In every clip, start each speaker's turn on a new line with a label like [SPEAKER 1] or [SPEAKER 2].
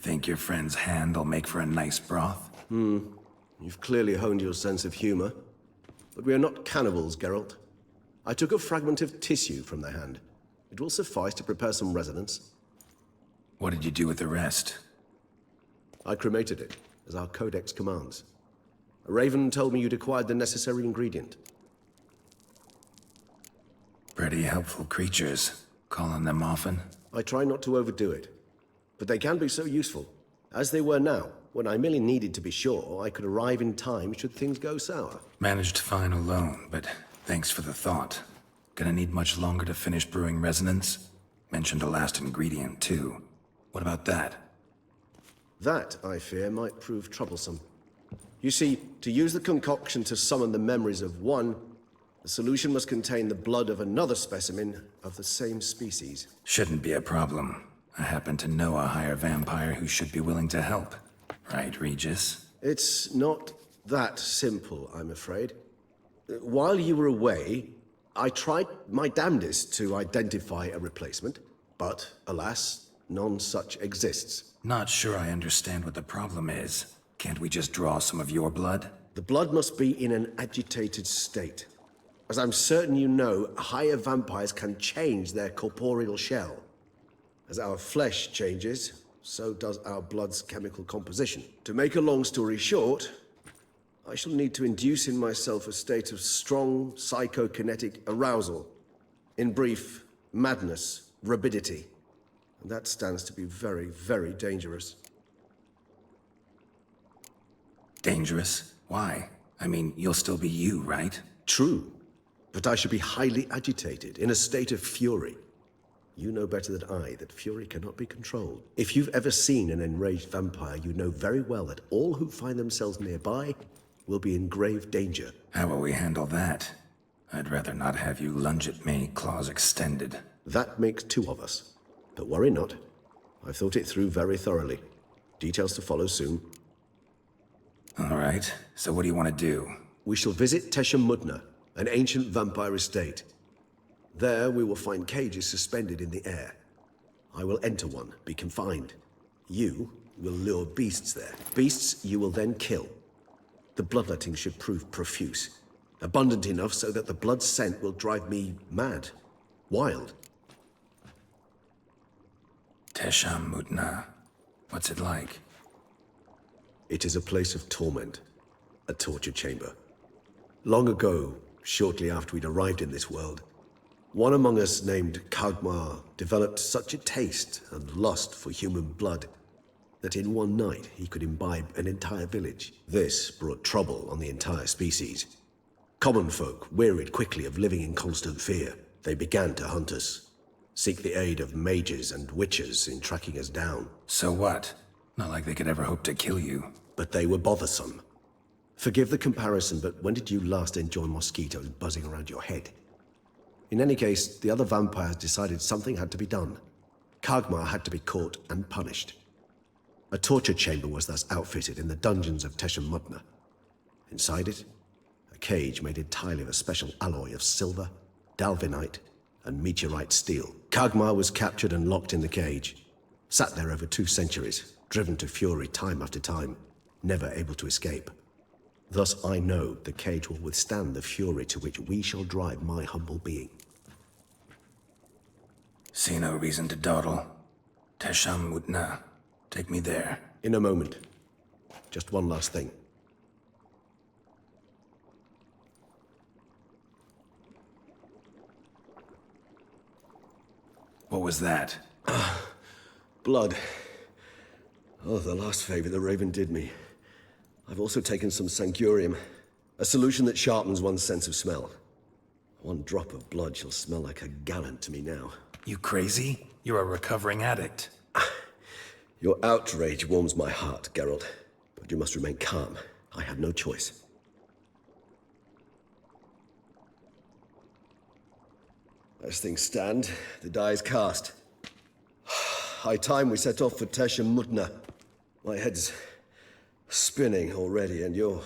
[SPEAKER 1] Think your friend's hand'll make for a nice broth?
[SPEAKER 2] You've clearly honed your sense of humor. But we are not cannibals, Geralt. I took a fragment of tissue from their hand. It will suffice to prepare some resonance.
[SPEAKER 1] What did you do with the rest?
[SPEAKER 2] I cremated it, as our codex commands. A raven told me you'd acquired the necessary ingredient.
[SPEAKER 1] Pretty helpful creatures. Calling them often?
[SPEAKER 2] I try not to overdo it, but they can be so useful, as they were now, when I merely needed to be sure I could arrive in time should things go sour.
[SPEAKER 1] Managed fine alone, but thanks for the thought. Gonna need much longer to finish brewing resonance? Mentioned a last ingredient, too. What about that?
[SPEAKER 2] That, I fear, might prove troublesome. You see, to use the concoction to summon the memories of one, the solution must contain the blood of another specimen of the same species.
[SPEAKER 1] Shouldn't be a problem. I happen to know a higher vampire who should be willing to help. Right, Regis?
[SPEAKER 2] It's not that simple, I'm afraid. While you were away, I tried my damnedest to identify a replacement, but alas, none such exists.
[SPEAKER 1] Not sure I understand what the problem is. Can't we just draw some of your blood?
[SPEAKER 2] The blood must be in an agitated state. As I'm certain you know, higher vampires can change their corporeal shell. As our flesh changes, so does our blood's chemical composition. To make a long story short, I shall need to induce in myself a state of strong psychokinetic arousal. In brief, madness, rabidity. And that stands to be very, very dangerous.
[SPEAKER 1] Dangerous? Why? I mean, you'll still be you, right?
[SPEAKER 2] True, but I should be highly agitated, in a state of fury. You know better than I that fury cannot be controlled. If you've ever seen an enraged vampire, you know very well that all who find themselves nearby will be in grave danger.
[SPEAKER 1] How will we handle that? I'd rather not have you lunge at me, claws extended.
[SPEAKER 2] That makes two of us. But worry not. I've thought it through very thoroughly. Details to follow soon.
[SPEAKER 1] All right, so what do you want to do?
[SPEAKER 2] We shall visit Tesham Mutna, an ancient vampire estate. There we will find cages suspended in the air. I will enter one, be confined. You will lure beasts there. Beasts you will then kill. The bloodletting should prove profuse. Abundant enough so that the blood scent will drive me mad. Wild.
[SPEAKER 1] Tesham Mutna. What's it like?
[SPEAKER 2] It is a place of torment. A torture chamber. Long ago, shortly after we'd arrived in this world, one among us named Kagmar developed such a taste and lust for human blood that in one night he could imbibe an entire village. This brought trouble on the entire species. Common folk wearied quickly of living in constant fear. They began to hunt us, seek the aid of mages and witches in tracking us down.
[SPEAKER 1] So what? Not like they could ever hope to kill you.
[SPEAKER 2] But they were bothersome. Forgive the comparison, but when did you last enjoy mosquitoes buzzing around your head? In any case, the other vampires decided something had to be done. Kagmar had to be caught and punished. A torture chamber was thus outfitted in the dungeons of Tesham Mutna. Inside it, a cage made entirely of a special alloy of silver, dalvinite, and meteorite steel. Kagmar was captured and locked in the cage. Sat there over 2 centuries, driven to fury time after time, never able to escape. Thus I know the cage will withstand the fury to which we shall drive my humble being.
[SPEAKER 1] See no reason to dawdle. Tesham Mutna. Take me there.
[SPEAKER 2] In a moment. Just one last thing.
[SPEAKER 1] What was that?
[SPEAKER 2] Blood. Oh, the last favor the Raven did me. I've also taken some sancurium, a solution that sharpens one's sense of smell. One drop of blood shall smell like a gallon to me now.
[SPEAKER 1] You crazy? You're a recovering addict.
[SPEAKER 2] Your outrage warms my heart, Geralt, but you must remain calm. I had no choice. As things stand, the die is cast. High time we set off for Tesham Mutna. My head's spinning already, and you're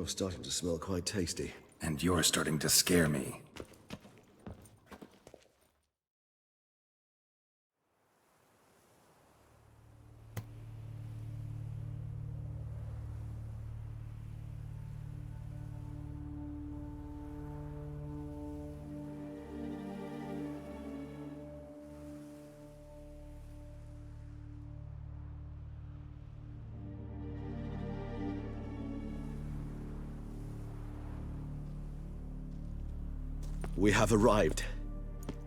[SPEAKER 2] starting to smell quite tasty.
[SPEAKER 1] And you're starting to scare me.
[SPEAKER 2] We have arrived.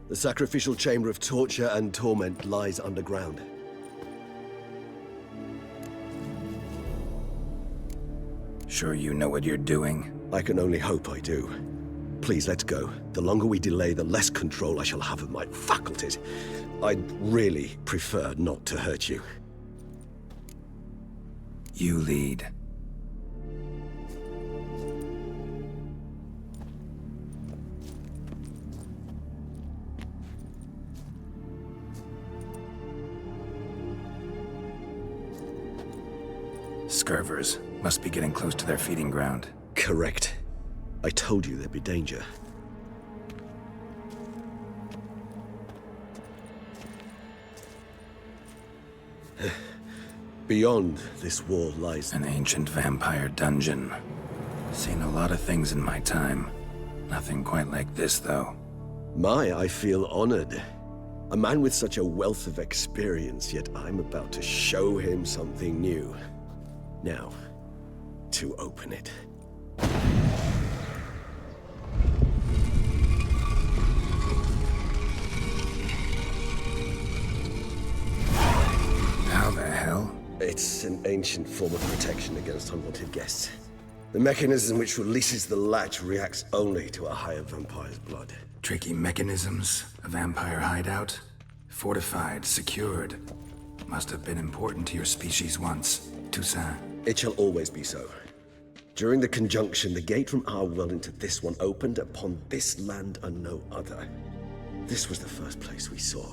[SPEAKER 2] The sacrificial chamber of torture and torment lies underground.
[SPEAKER 1] Sure you know what you're doing?
[SPEAKER 2] I can only hope I do. Please, let's go. The longer we delay, the less control I shall have of my faculties. I'd really prefer not to hurt you.
[SPEAKER 1] You lead. Scurvers. Must be getting close to their feeding ground.
[SPEAKER 2] Correct. I told you there'd be danger. Beyond this wall lies
[SPEAKER 1] An ancient vampire dungeon. Seen a lot of things in my time. Nothing quite like this, though.
[SPEAKER 2] I feel honored. A man with such a wealth of experience, yet I'm about to show him something new. Now, to open it.
[SPEAKER 1] How the hell?
[SPEAKER 2] It's an ancient form of protection against unwanted guests. The mechanism which releases the latch reacts only to a higher vampire's blood.
[SPEAKER 1] Tricky mechanisms, a vampire hideout. Fortified, secured. Must have been important to your species once, Toussaint.
[SPEAKER 2] It shall always be so. During the conjunction, the gate from our world into this one opened upon this land and no other. This was the first place we saw.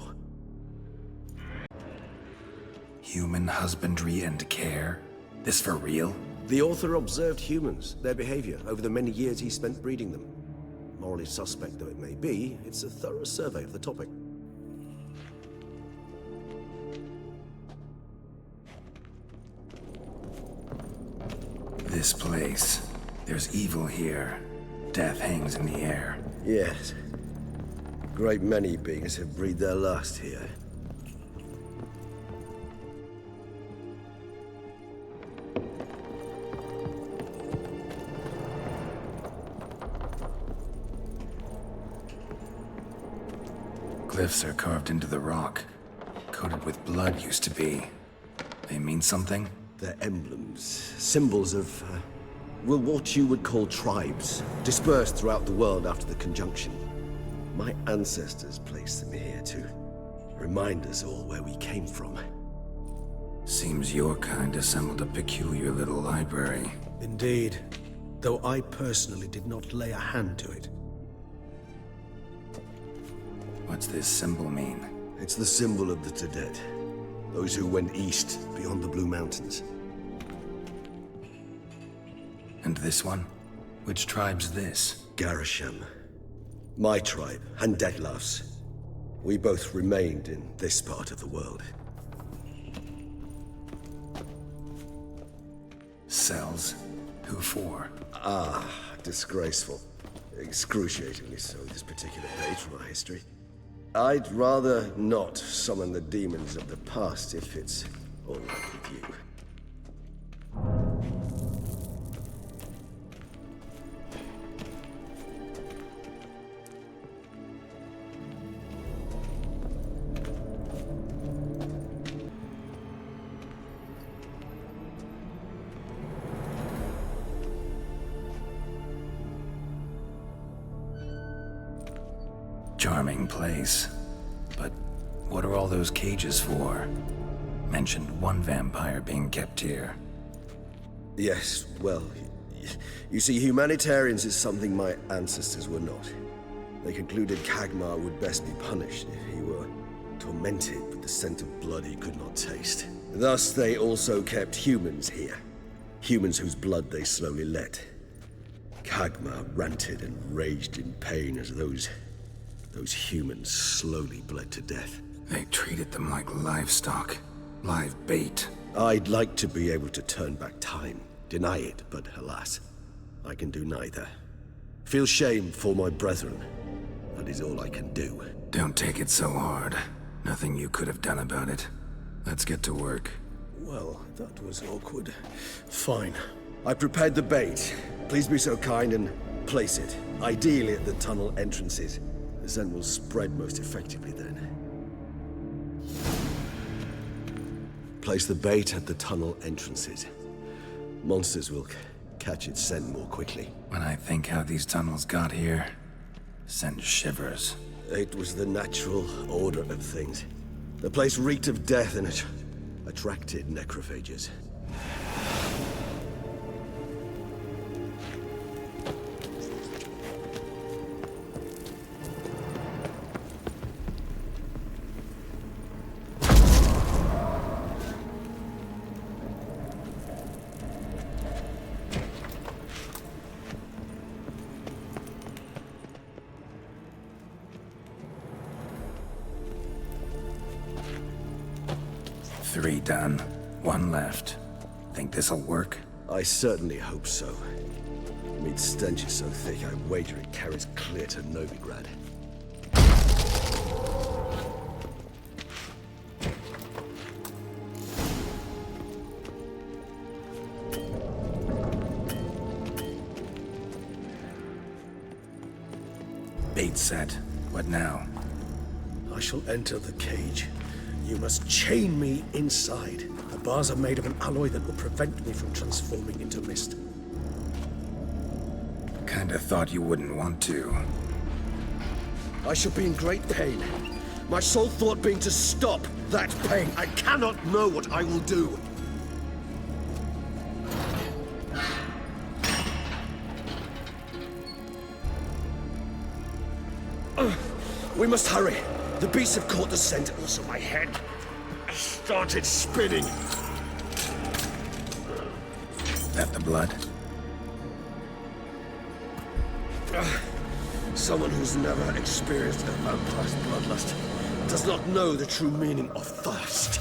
[SPEAKER 1] Human husbandry and care? This for real?
[SPEAKER 2] The author observed humans, their behavior, over the many years he spent breeding them. Morally suspect though it may be, it's a thorough survey of the topic.
[SPEAKER 1] This place. There's evil here. Death hangs in the air.
[SPEAKER 2] Yes. Great many beings have breathed their last here.
[SPEAKER 1] Glyphs are carved into the rock. Coated with blood used to be. They mean something?
[SPEAKER 2] They're emblems, symbols of, what you would call tribes, dispersed throughout the world after the conjunction. My ancestors placed them here to remind us all where we came from.
[SPEAKER 1] Seems your kind assembled a peculiar little library.
[SPEAKER 3] Indeed, though I personally did not lay a hand to it.
[SPEAKER 1] What's this symbol mean?
[SPEAKER 2] It's the symbol of the Tedet, those who went east beyond the Blue Mountains.
[SPEAKER 1] And this one? Which tribe's this?
[SPEAKER 2] Garisham. My tribe, and Detlef's. We both remained in this part of the world.
[SPEAKER 1] Cells? Who for?
[SPEAKER 2] Disgraceful. Excruciatingly so, this particular page from our history. I'd rather not summon the demons of the past if it's all right with you.
[SPEAKER 1] Charming place. But what are all those cages for? Mentioned one vampire being kept here.
[SPEAKER 2] Yes, well, you see, humanitarians is something my ancestors were not. They concluded Kagmar would best be punished if he were tormented with the scent of blood he could not taste. Thus, they also kept humans here. Humans whose blood they slowly let. Kagmar ranted and raged in pain as those humans slowly bled to death.
[SPEAKER 1] They treated them like livestock. Live bait.
[SPEAKER 2] I'd like to be able to turn back time, deny it, but alas, I can do neither. Feel shame for my brethren. That is all I can do.
[SPEAKER 1] Don't take it so hard. Nothing you could have done about it. Let's get to work.
[SPEAKER 3] Well, that was awkward. Fine.
[SPEAKER 2] I prepared the bait. Please be so kind and Place it, ideally at the tunnel entrances. The scent will spread most effectively then. Place the bait at the tunnel entrances. Monsters will catch its scent more quickly.
[SPEAKER 1] When I think how these tunnels got here, send shivers.
[SPEAKER 2] It was the natural order of things. The place reeked of death and it attracted necrophages.
[SPEAKER 1] Three done. One left. Think this'll work?
[SPEAKER 2] I certainly hope so. Meat's stench is so thick, I wager it carries clear to Novigrad.
[SPEAKER 1] Bait set. What now?
[SPEAKER 3] I shall enter the cage. You must chain me inside. The bars are made of an alloy that will prevent me from transforming into mist.
[SPEAKER 1] Kinda thought you wouldn't want to.
[SPEAKER 2] I shall be in great pain. My sole thought being to stop that pain. I cannot know what I will do. We must hurry. The beasts have caught the scent, also my head started spinning.
[SPEAKER 1] That the blood?
[SPEAKER 2] Someone who's never experienced a vampire's bloodlust does not know the true meaning of thirst.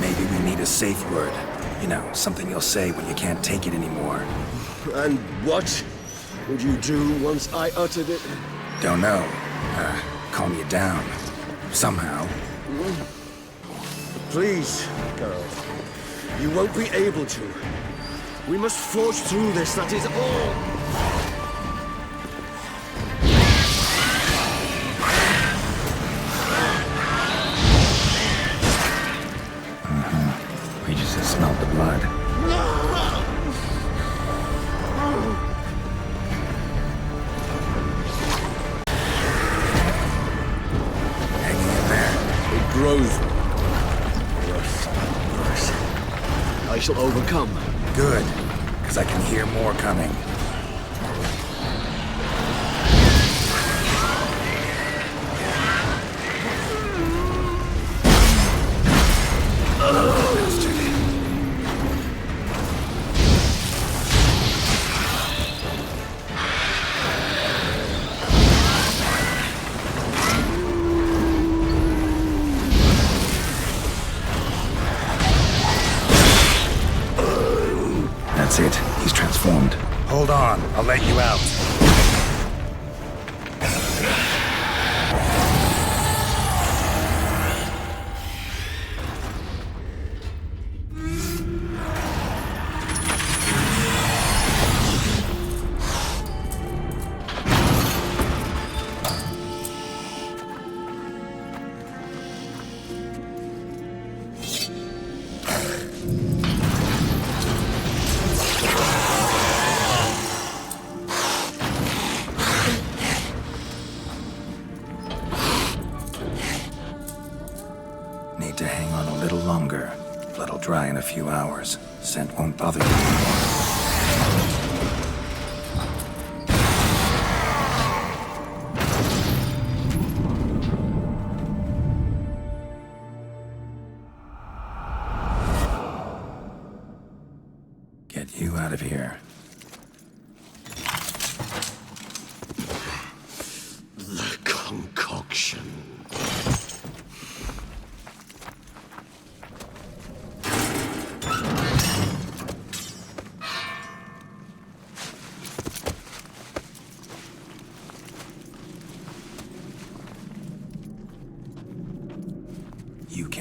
[SPEAKER 1] Maybe we need a safe word. You know, something you'll say when you can't take it anymore.
[SPEAKER 2] And what would you do once I uttered it?
[SPEAKER 1] Don't know. Calm you down. Somehow.
[SPEAKER 2] Please, girl. You won't be able to. We must forge through this, that is all.
[SPEAKER 1] We just smelled the blood. Hanging in there.
[SPEAKER 2] It grows worse and worse. I shall overcome.
[SPEAKER 1] Good, because I can hear more coming. That's it. He's transformed. Hold on. I'll let you out. Need to hang on a little longer. Blood'll dry in a few hours. Scent won't bother you anymore. Get you out of here.
[SPEAKER 2] The concoction.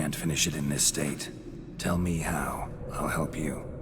[SPEAKER 1] can't finish it in this state. Tell me how. I'll help you.